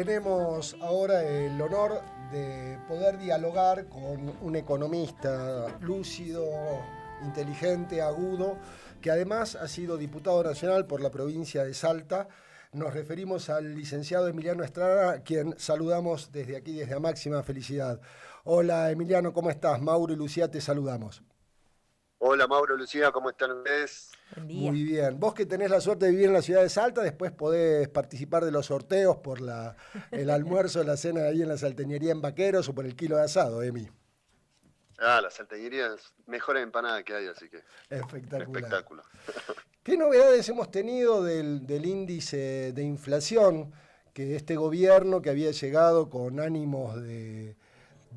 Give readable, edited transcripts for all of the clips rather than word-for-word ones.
Tenemos ahora el honor de poder dialogar con un economista lúcido, inteligente, agudo, que además ha sido diputado nacional por la provincia de Salta. Nos referimos al licenciado Emiliano Estrada, a quien saludamos desde aquí, desde A Máxima Felicidad. Hola Emiliano, ¿cómo estás? Mauro y Lucía te saludamos. Hola Mauro, Lucía, ¿cómo están ustedes? Buen día. Muy bien. Vos que tenés la suerte de vivir en la ciudad de Salta, después podés participar de los sorteos por el almuerzo, la cena ahí en la salteñería en Vaqueros o por el kilo de asado, Emi. La salteñería es mejor empanada que hay, así que un Espectacular. espectáculo. ¿Qué novedades hemos tenido del índice de inflación que este gobierno que había llegado con ánimos de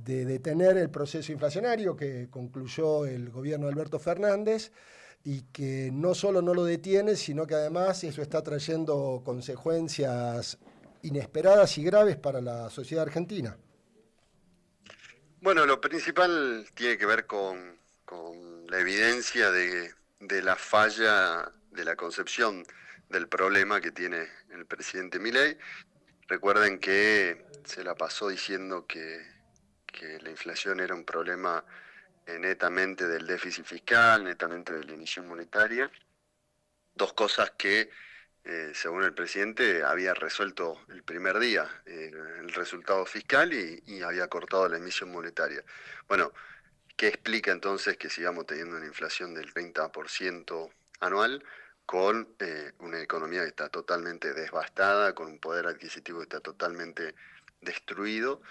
detener el proceso inflacionario que concluyó el gobierno de Alberto Fernández y que no solo no lo detiene, sino que además eso está trayendo consecuencias inesperadas y graves para la sociedad argentina? Bueno, lo principal tiene que ver con la evidencia de la falla de la concepción del problema que tiene el presidente Milei. Recuerden que se la pasó diciendo que la inflación era un problema netamente del déficit fiscal, netamente de la emisión monetaria. Dos cosas que, según el presidente, había resuelto el primer día, el resultado fiscal y había cortado la emisión monetaria. Bueno, ¿qué explica entonces que sigamos teniendo una inflación del 30% anual con una economía que está totalmente devastada, con un poder adquisitivo que está totalmente destruido?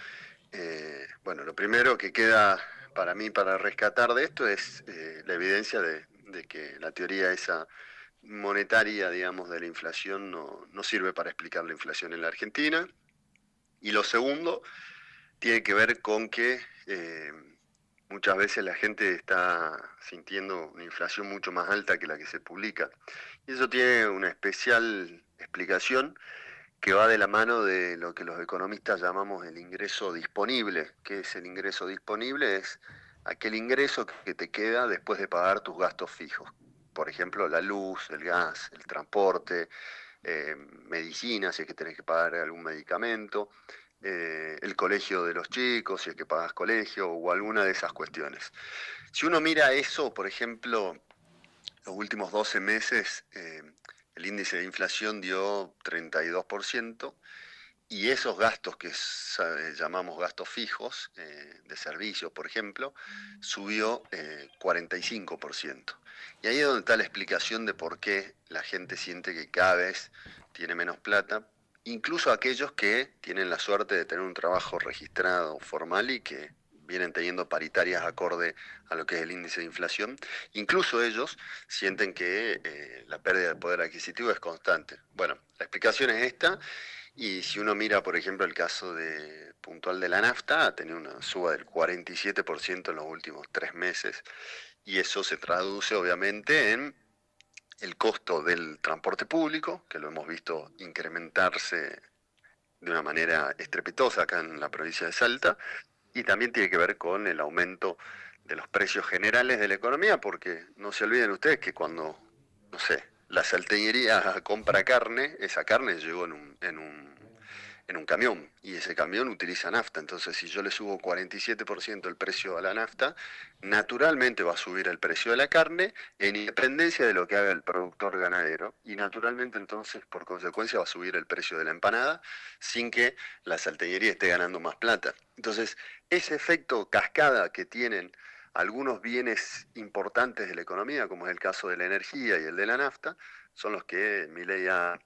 Bueno, lo primero que queda para mí para rescatar de esto es la evidencia de que la teoría esa monetaria, digamos, de la inflación no sirve para explicar la inflación en la Argentina. Y lo segundo tiene que ver con que muchas veces la gente está sintiendo una inflación mucho más alta que la que se publica. Y eso tiene una especial explicación que va de la mano de lo que los economistas llamamos el ingreso disponible. ¿Qué es el ingreso disponible? Es aquel ingreso que te queda después de pagar tus gastos fijos. Por ejemplo, la luz, el gas, el transporte, medicina, si es que tenés que pagar algún medicamento, el colegio de los chicos, si es que pagas colegio, o alguna de esas cuestiones. Si uno mira eso, por ejemplo, los últimos 12 meses, el índice de inflación dio 32% y esos gastos que llamamos gastos fijos, de servicios, por ejemplo, subió 45%. Y ahí es donde está la explicación de por qué la gente siente que cada vez tiene menos plata, incluso aquellos que tienen la suerte de tener un trabajo registrado formal y que vienen teniendo paritarias acorde a lo que es el índice de inflación, incluso ellos sienten que la pérdida de poder adquisitivo es constante. Bueno, la explicación es esta, y si uno mira, por ejemplo, el caso puntual de la nafta, ha tenido una suba del 47% en los últimos 3 meses, y eso se traduce obviamente en el costo del transporte público, que lo hemos visto incrementarse de una manera estrepitosa acá en la provincia de Salta, y también tiene que ver con el aumento de los precios generales de la economía, porque no se olviden ustedes que cuando, no sé, la salteñería compra carne, esa carne llegó en un camión, y ese camión utiliza nafta. Entonces, si yo le subo 47% el precio a la nafta, naturalmente va a subir el precio de la carne en independencia de lo que haga el productor ganadero, y naturalmente entonces, por consecuencia, va a subir el precio de la empanada sin que la salteñería esté ganando más plata. Entonces, ese efecto cascada que tienen algunos bienes importantes de la economía, como es el caso de la energía y el de la nafta, son los que Milei ha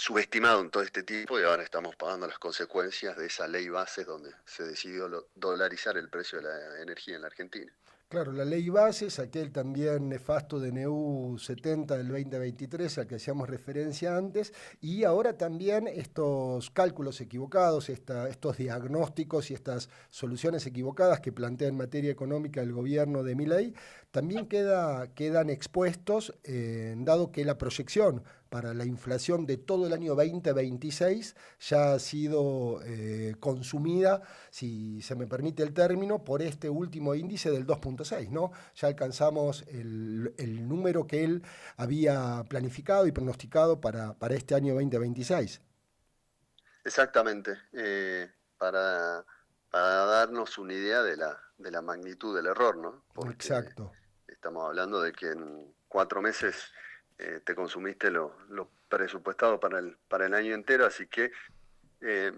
subestimado en todo este tiempo, y ahora estamos pagando las consecuencias de esa ley base donde se decidió dolarizar el precio de la energía en la Argentina. Claro, la ley bases, aquel también nefasto DNU 70 del 2023 al que hacíamos referencia antes, y ahora también estos cálculos equivocados, estos diagnósticos y estas soluciones equivocadas que plantea en materia económica el gobierno de Milei, también quedan expuestos, dado que la proyección para la inflación de todo el año 2026 ya ha sido consumida, si se me permite el término, por este último índice del 2,6, ¿no? Ya alcanzamos el número que él había planificado y pronosticado para este año 2026. exactamente. Para, para darnos una idea de la magnitud del error, ¿no? Porque Exacto. estamos hablando de que en 4 meses te consumiste lo presupuestado para el año entero, así que eh,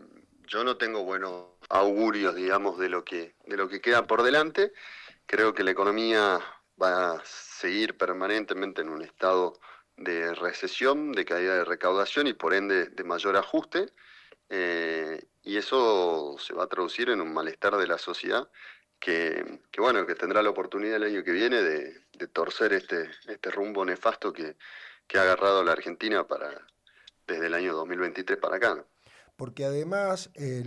yo no tengo buenos augurios, digamos, de lo que queda por delante. Creo que la economía va a seguir permanentemente en un estado de recesión, de caída de recaudación y por ende de mayor ajuste. Y eso se va a traducir en un malestar de la sociedad bueno, que tendrá la oportunidad el año que viene de torcer este rumbo nefasto que ha agarrado la Argentina desde el año 2023 para acá, ¿no? Porque además el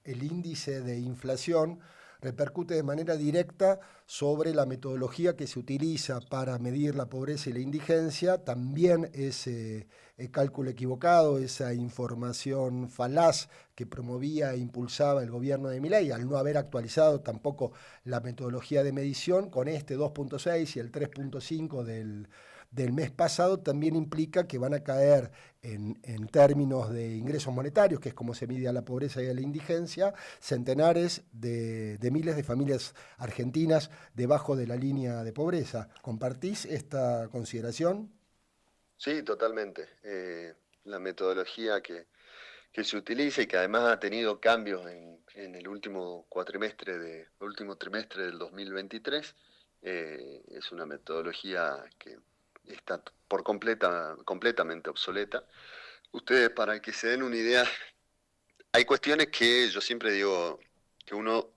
índice de inflación repercute de manera directa sobre la metodología que se utiliza para medir la pobreza y la indigencia, también ese cálculo equivocado, esa información falaz que promovía e impulsaba el gobierno de Milei, al no haber actualizado tampoco la metodología de medición, con este 2.6 y el 3.5 del mes pasado, también implica que van a caer en términos de ingresos monetarios, que es como se mide a la pobreza y a la indigencia, centenares de miles de familias argentinas debajo de la línea de pobreza. ¿Compartís esta consideración? Sí, totalmente. La metodología que se utiliza y que además ha tenido cambios en el último último trimestre del 2023, es una metodología que está completamente obsoleta. Ustedes, para que se den una idea, hay cuestiones que yo siempre digo que uno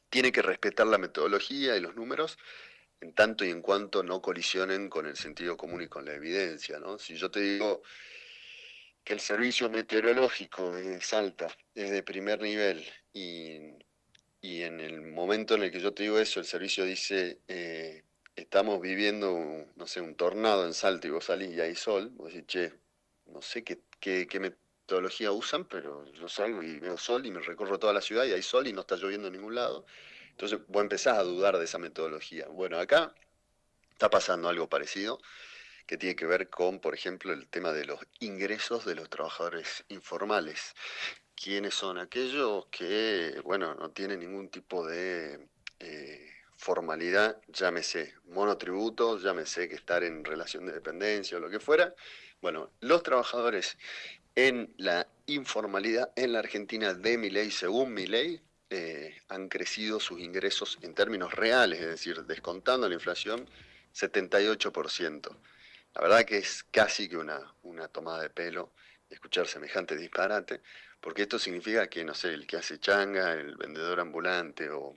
tiene que respetar la metodología y los números en tanto y en cuanto no colisionen con el sentido común y con la evidencia, ¿no? Si yo te digo que el servicio meteorológico de Salta es de primer nivel y en el momento en el que yo te digo eso, el servicio dice, estamos viviendo, no sé, un tornado en Salta y vos salís y hay sol, vos decís, che, no sé qué metodología usan, pero yo salgo y veo sol y me recorro toda la ciudad y hay sol y no está lloviendo en ningún lado. Entonces vos empezás a dudar de esa metodología. Bueno, acá está pasando algo parecido que tiene que ver con, por ejemplo, el tema de los ingresos de los trabajadores informales. ¿Quiénes son aquellos que, bueno, no tienen ningún tipo de formalidad, llámese monotributo, llámese que estar en relación de dependencia o lo que fuera? Bueno, los trabajadores en la informalidad en la Argentina de Milei, según Milei, han crecido sus ingresos en términos reales, es decir, descontando la inflación, 78%. La verdad que es casi que una tomada de pelo escuchar semejante disparate, porque esto significa que, no sé, el que hace changa, el vendedor ambulante o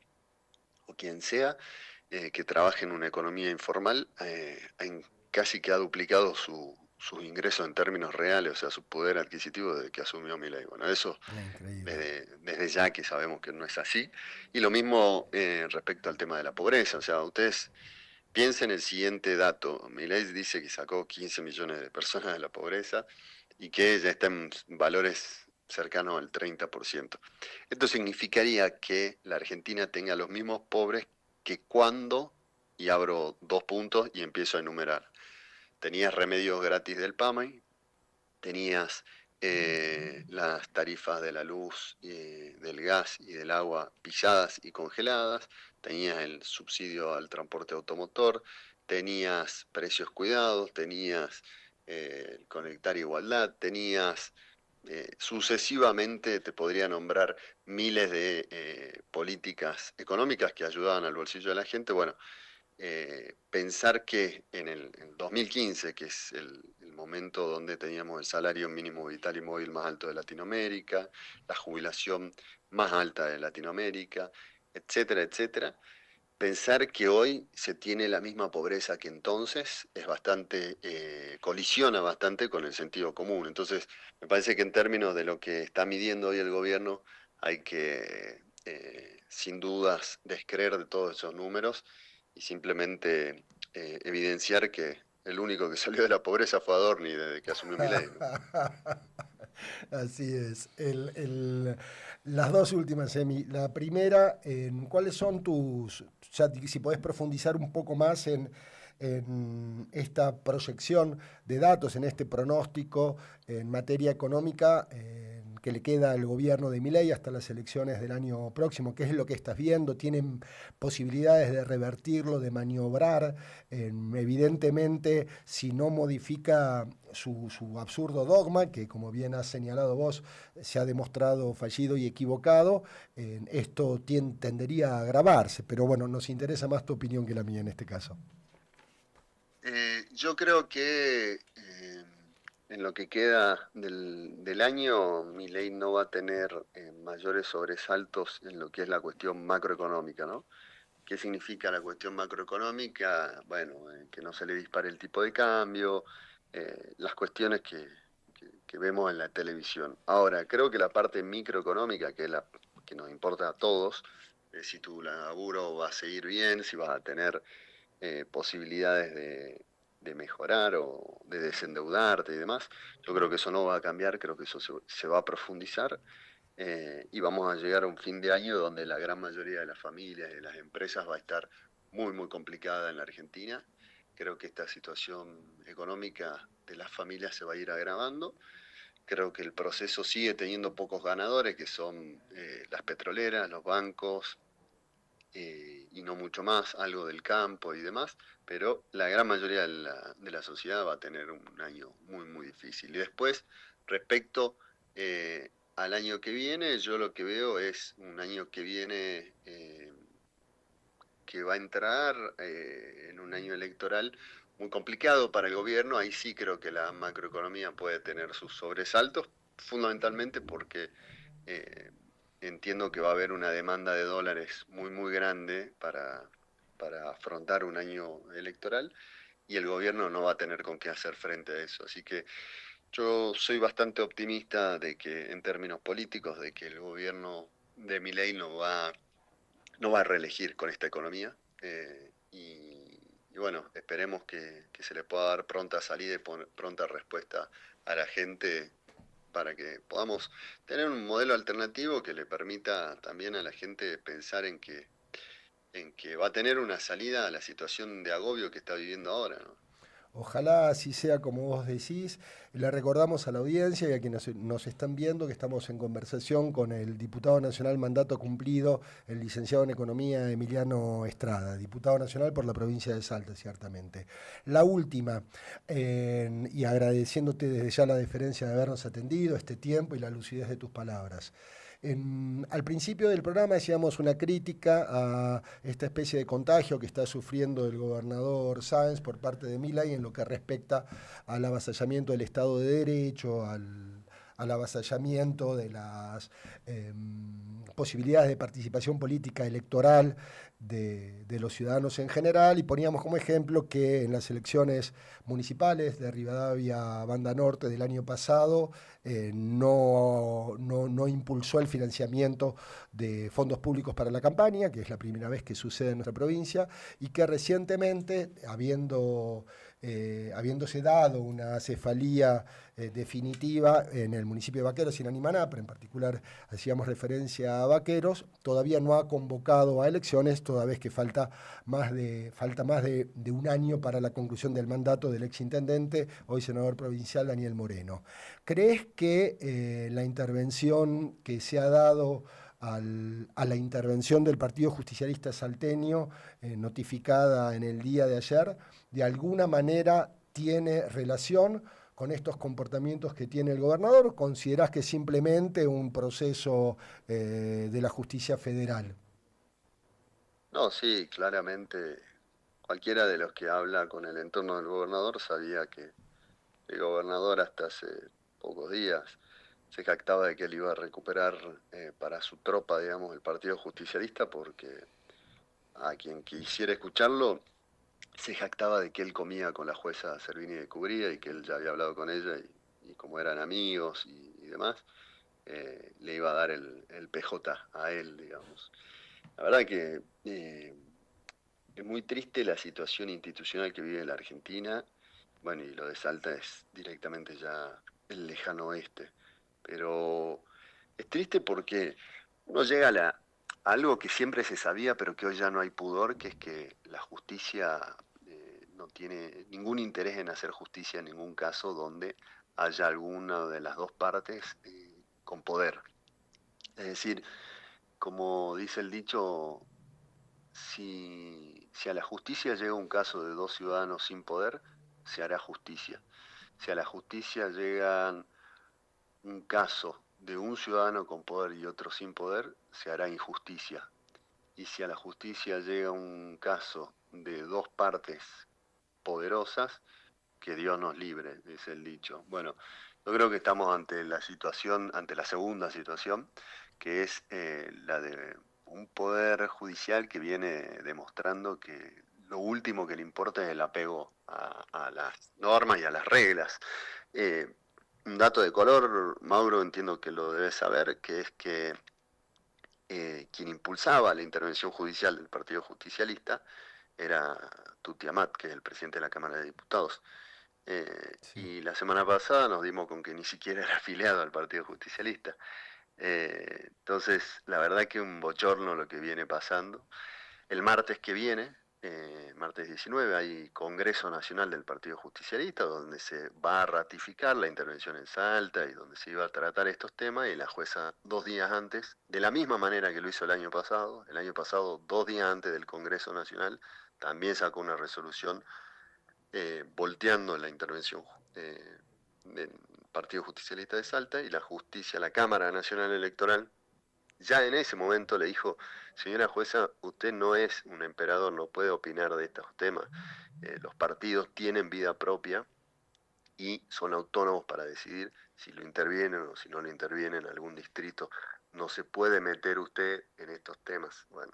quien sea, que trabaje en una economía informal, casi que ha duplicado sus ingresos en términos reales, o sea, su poder adquisitivo desde que asumió Milei. Bueno, eso Increíble. desde ya que sabemos que no es así. Y lo mismo respecto al tema de la pobreza, o sea, ustedes piensen el siguiente dato. Milei dice que sacó 15 millones de personas de la pobreza y que ya está en valores cercanos al 30%. Esto significaría que la Argentina tenga los mismos pobres que cuando, y abro dos puntos y empiezo a enumerar, tenías remedios gratis del PAMI, tenías las tarifas de la luz, del gas y del agua pisadas y congeladas, tenías el subsidio al transporte automotor, tenías precios cuidados, tenías conectar igualdad, tenías sucesivamente, te podría nombrar miles de políticas económicas que ayudaban al bolsillo de la gente. Bueno, pensar que en 2015, que es el momento donde teníamos el salario mínimo vital y móvil más alto de Latinoamérica, la jubilación más alta de Latinoamérica, etcétera, etcétera, pensar que hoy se tiene la misma pobreza que entonces es bastante, colisiona bastante con el sentido común. Entonces, me parece que en términos de lo que está midiendo hoy el gobierno, hay que, sin dudas, descreer de todos esos números y simplemente evidenciar que el único que salió de la pobreza fue Adorni desde que asumió Milei, ¿no? Así es. Las dos últimas, Emi. La primera, ¿cuáles son tus, ya si podés profundizar un poco más en esta proyección de datos, en este pronóstico en materia económica que le queda al gobierno de Milei hasta las elecciones del año próximo? ¿Qué es lo que estás viendo? ¿Tienen posibilidades de revertirlo, de maniobrar? Evidentemente, si no modifica su absurdo dogma, que como bien has señalado vos, se ha demostrado fallido y equivocado, esto tendería a agravarse. Pero bueno, nos interesa más tu opinión que la mía en este caso. Yo creo que en lo que queda del año, Milei no va a tener mayores sobresaltos en lo que es la cuestión macroeconómica, ¿no? ¿Qué significa la cuestión macroeconómica? Bueno, que no se le dispare el tipo de cambio, las cuestiones que vemos en la televisión. Ahora, creo que la parte microeconómica, que es la que nos importa a todos, si tu laburo va a seguir bien, si vas a tener posibilidades de mejorar o de desendeudarte y demás. Yo creo que eso no va a cambiar, creo que eso se va a profundizar y vamos a llegar a un fin de año donde la gran mayoría de las familias y de las empresas va a estar muy, muy complicada en la Argentina. Creo que esta situación económica de las familias se va a ir agravando. Creo que el proceso sigue teniendo pocos ganadores, que son las petroleras, los bancos, y no mucho más, algo del campo y demás, pero la gran mayoría de la sociedad va a tener un año muy, muy difícil. Y después, respecto al año que viene, yo lo que veo es un año que viene que va a entrar en un año electoral muy complicado para el gobierno. Ahí sí creo que la macroeconomía puede tener sus sobresaltos, fundamentalmente porque eh, entiendo que va a haber una demanda de dólares muy, muy grande para afrontar un año electoral y el gobierno no va a tener con qué hacer frente a eso. Así que yo soy bastante optimista de que en términos políticos, de que el gobierno de Milei no va a reelegir con esta economía. Y bueno, esperemos que se le pueda dar pronta salida y pronta respuesta a la gente para que podamos tener un modelo alternativo que le permita también a la gente pensar en que va a tener una salida a la situación de agobio que está viviendo ahora, ¿no? Ojalá así sea como vos decís. Le recordamos a la audiencia y a quienes nos están viendo que estamos en conversación con el diputado nacional mandato cumplido, el licenciado en Economía Emiliano Estrada, diputado nacional por la provincia de Salta, ciertamente. La última, y agradeciéndote desde ya la deferencia de habernos atendido, este tiempo y la lucidez de tus palabras. Al principio del programa hacíamos una crítica a esta especie de contagio que está sufriendo el gobernador Sáenz por parte de Milei en lo que respecta al avasallamiento del Estado de Derecho, al avasallamiento de las posibilidades de participación política electoral de los ciudadanos en general, y poníamos como ejemplo que en las elecciones municipales de Rivadavia Banda Norte del año pasado no impulsó el financiamiento de fondos públicos para la campaña, que es la primera vez que sucede en nuestra provincia, y que recientemente, habiéndose dado una cefalía definitiva en el municipio de Vaqueros y en Animaná, pero en particular hacíamos referencia a Vaqueros, todavía no ha convocado a elecciones, toda vez que falta más de un año para la conclusión del mandato del exintendente, hoy senador provincial Daniel Moreno. ¿Crees que la intervención que se ha dado a la intervención del Partido Justicialista Salteño, notificada en el día de ayer, de alguna manera tiene relación con estos comportamientos que tiene el gobernador? ¿Considerás que es simplemente un proceso de la justicia federal? No, sí, claramente cualquiera de los que habla con el entorno del gobernador sabía que el gobernador hasta hace pocos días se jactaba de que él iba a recuperar para su tropa, digamos, el Partido Justicialista, porque a quien quisiera escucharlo se jactaba de que él comía con la jueza Servini de Cubría y que él ya había hablado con ella y como eran amigos y demás, le iba a dar el PJ a él, digamos. La verdad que es muy triste la situación institucional que vive la Argentina. Bueno, y lo de Salta es directamente ya el lejano oeste. Pero es triste porque uno llega a algo que siempre se sabía, pero que hoy ya no hay pudor, que es que la justicia no tiene ningún interés en hacer justicia en ningún caso donde haya alguna de las dos partes con poder. Es decir, como dice el dicho, si a la justicia llega un caso de dos ciudadanos sin poder, se hará justicia. Si a la justicia llega un caso de un ciudadano con poder y otro sin poder, se hará injusticia. Y si a la justicia llega un caso de dos partes poderosas, que Dios nos libre, es el dicho. Bueno, yo creo que estamos ante la situación, ante la segunda situación, que es la de un poder judicial que viene demostrando que lo último que le importa es el apego a las normas y a las reglas. Un dato de color, Mauro, entiendo que lo debes saber, que es que quien impulsaba la intervención judicial del Partido Justicialista era Tuti Amat, que es el presidente de la Cámara de Diputados. Sí. Y la semana pasada nos dimos con que ni siquiera era afiliado al Partido Justicialista. Entonces, la verdad que un bochorno lo que viene pasando. El martes que viene, martes 19, hay Congreso Nacional del Partido Justicialista, donde se va a ratificar la intervención en Salta y donde se iba a tratar estos temas, y la jueza 2 días antes, de la misma manera que lo hizo el año pasado, 2 días antes del Congreso Nacional, también sacó una resolución volteando la intervención del Partido Justicialista de Salta, y la justicia, la Cámara Nacional Electoral, ya en ese momento le dijo: señora jueza, usted no es un emperador, no puede opinar de estos temas. Los partidos tienen vida propia y son autónomos para decidir si lo intervienen o si no lo intervienen en algún distrito. No se puede meter usted en estos temas. Bueno,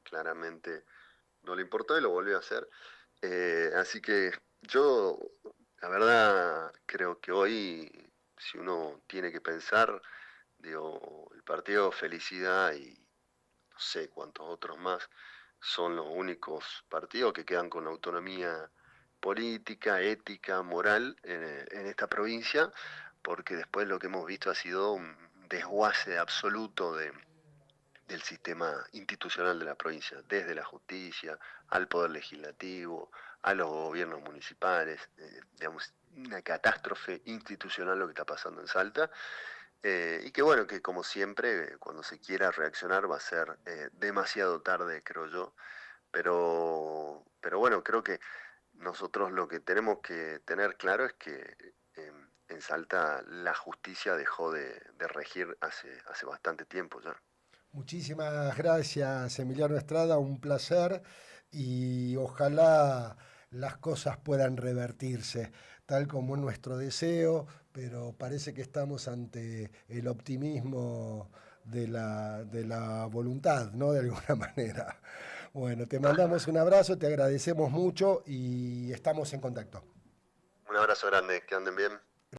claramente no le importó y lo volvió a hacer. Así que yo, la verdad, creo que hoy, si uno tiene que pensar, digo, el partido Felicidad y no sé cuántos otros más son los únicos partidos que quedan con autonomía política, ética, moral en esta provincia, porque después lo que hemos visto ha sido un desguace absoluto del sistema institucional de la provincia, desde la justicia, al poder legislativo, a los gobiernos municipales, digamos, una catástrofe institucional lo que está pasando en Salta, y que bueno, que como siempre, cuando se quiera reaccionar va a ser demasiado tarde, creo yo, pero bueno, creo que nosotros lo que tenemos que tener claro es que en Salta la justicia dejó de regir hace bastante tiempo ya. Muchísimas gracias, Emiliano Estrada, un placer y ojalá las cosas puedan revertirse, tal como es nuestro deseo, pero parece que estamos ante el optimismo de la voluntad, ¿no? De alguna manera. Bueno, te mandamos un abrazo, te agradecemos mucho y estamos en contacto. Un abrazo grande, que anden bien.